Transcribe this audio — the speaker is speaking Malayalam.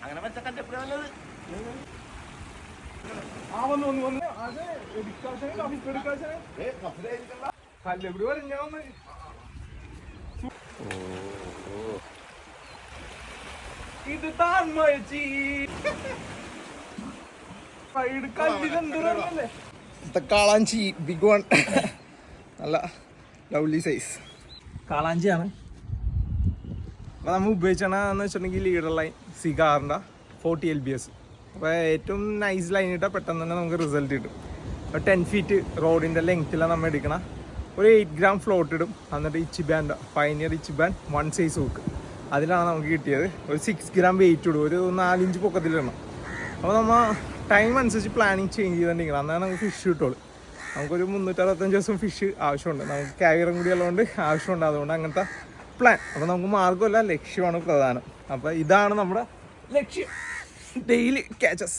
അങ്ങനെ വെച്ചൊക്കെ എപ്പോഴാണത് ഇത് കാളാഞ്ചി ബിഗ് വൺ, നല്ല ലവ്ലി സൈസ് കാളാഞ്ചിയാണ്. അപ്പോൾ നമ്മൾ ഉപയോഗിച്ചതെന്ന് വെച്ചിട്ടുണ്ടെങ്കിൽ ലീഡർ ലൈൻ സിഗാറിൻ്റെ 40 LBS. അപ്പോൾ ഏറ്റവും നൈസ് ലൈൻ ഇട്ടാൽ പെട്ടെന്ന് തന്നെ നമുക്ക് റിസൾട്ട് കിട്ടും. അപ്പോൾ 10 feet റോഡിൻ്റെ ലെങ്ത്തിലാണ് നമ്മൾ എടുക്കണം. ഒരു 8 gram ഫ്ലോട്ട് ഇടും. എന്നിട്ട് ഇച്ചിബാൻഡ് പൈനിയർ ഇച്ചിബാൻ 1 size ഹൂക്ക് അതിലാണ് നമുക്ക് കിട്ടിയത്. ഒരു 6 gram വെയിറ്റ് ഇടും, ഒരു 4 inch പൊക്കത്തിലിടണം. അപ്പോൾ നമ്മൾ ടൈം അനുസരിച്ച് പ്ലാനിങ് ചേഞ്ച് ചെയ്തിട്ടുണ്ടെങ്കിൽ അന്നാണ് നമുക്ക് ഫിഷ് കിട്ടുള്ളൂ. നമുക്കൊരു 365 ദിവസം ഫിഷ് ആവശ്യമുണ്ട്. നമുക്ക് ക്യാവിയറും കൂടി ഉള്ളതുകൊണ്ട് ആവശ്യമുണ്ട്. അതുകൊണ്ട് അങ്ങനത്തെ പ്ലാൻ. അപ്പോൾ നമുക്ക് മാർഗ്ഗമല്ല, ലക്ഷ്യമാണ് പ്രധാനം. അപ്പോൾ ഇതാണ് നമ്മുടെ ലക്ഷ്യം, ഡെയിലി ക്യാച്ചസ്.